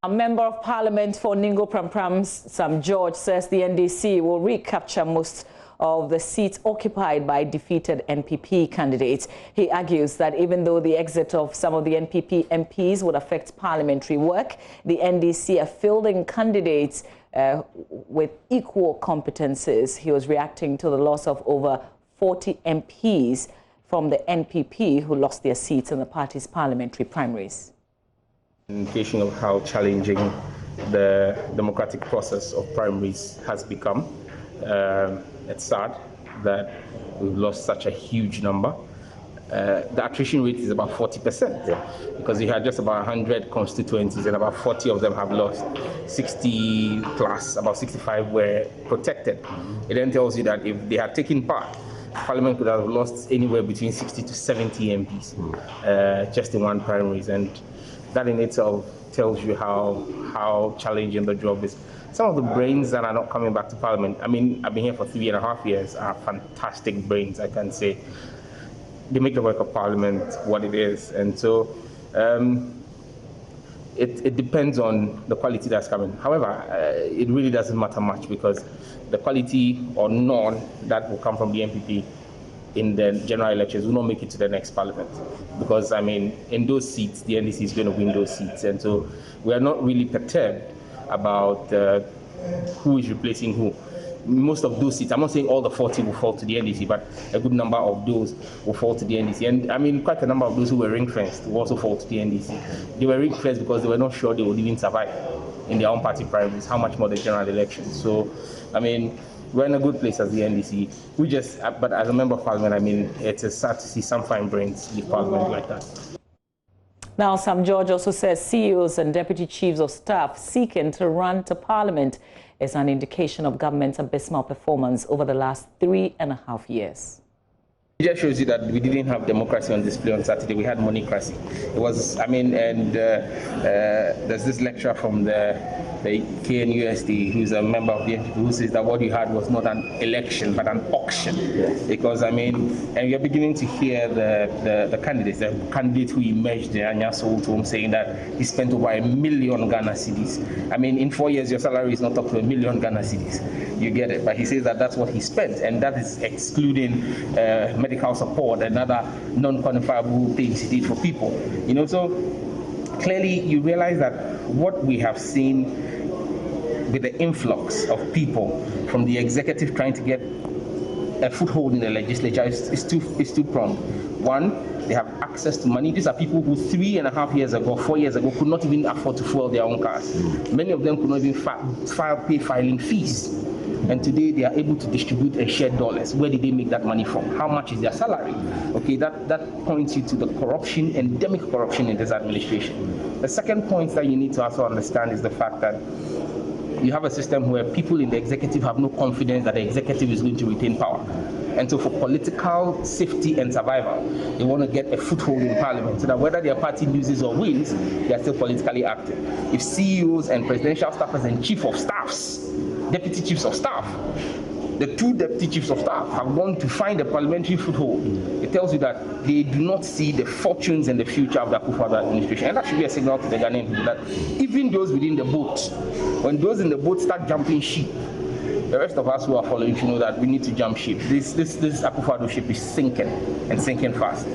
A member of Parliament for Ningo Pram, Sam George, says the NDC will recapture most of the seats occupied by defeated NPP candidates. He argues that even though the exit of some of the NPP MPs would affect parliamentary work, the NDC are fielding candidates with equal competences. He was reacting to the loss of over 40 MPs from the NPP who lost their seats in the party's parliamentary primaries. Indication of how challenging the democratic process of primaries has become. It's sad that we've lost such a huge number. The attrition rate is about 40%, because you had just about 100 constituencies and about 40 of them have lost. 60 plus, about 65 were protected. It then tells you that if they had taken part, Parliament could have lost anywhere between 60 to 70 MPs just in one primaries, and that in itself tells you how challenging the job is. Some of the brains that are not coming back to Parliament, I mean, I've been here for 3.5 years, are fantastic brains, I can say. They make the work of Parliament what it is. And so it depends on the quality that's coming. However, it really doesn't matter much, because the quality or none that will come from the NPP in the general elections will not make it to the next Parliament, because I mean, in those seats, the NDC is going to win those seats, and so we are not really perturbed about who is replacing who. Most of those seats, I'm not saying all the 40 will fall to the NDC, but a good number of those will fall to the NDC, and I mean, quite a number of those who were ring-fenced will also fall to the NDC. They were ring-fenced because they were not sure they would even survive in their own party primaries, how much more the general elections. So, I mean, we're in a good place as the NDC. But as a member of Parliament, I mean, it's sad to see some fine brains leave Parliament like that. Now, Sam George also says CEOs and deputy chiefs of staff seeking to run to Parliament is an indication of government's abysmal performance over the last 3.5 years. It just shows you that we didn't have democracy on display on Saturday. We had monocracy. It was, I mean, and there's this lecturer from the KNUSD who's a member of the NPP who says that what you had was not an election but an auction. Because, I mean, and you're beginning to hear the candidates who emerged there, Anya Soultom, saying that he spent over 1 million Ghana cedis. I mean, in 4 years, your salary is not up to 1 million Ghana cedis. You get it. But he says that that's what he spent, and that is excluding medical support and other non-quantifiable things he did for people. You know, so clearly you realize that what we have seen with the influx of people from the executive trying to get a foothold in the legislature is two-pronged. One, they have access to money. These are people who 3.5 years ago, 4 years ago, could not even afford to fuel their own cars. Many of them could not even pay filing fees. And today they are able to distribute and share dollars. Where did they make that money from? How much is their salary? Okay, that points you to the corruption, endemic corruption in this administration. The second point that you need to also understand is the fact that you have a system where people in the executive have no confidence that the executive is going to retain power. And so for political safety and survival, they want to get a foothold in Parliament so that whether their party loses or wins, they are still politically active. If CEOs and presidential staffers and chief of staffs, deputy chiefs of staff, the two deputy chiefs of staff have gone to find a parliamentary foothold, it tells you that they do not see the fortunes and the future of the Akufo-Addo administration. And that should be a signal to the Ghanaian people that even those within the boat, when those in the boat start jumping ship, the rest of us who are following should know that we need to jump ship. This Akufo-Addo ship is sinking, and sinking fast.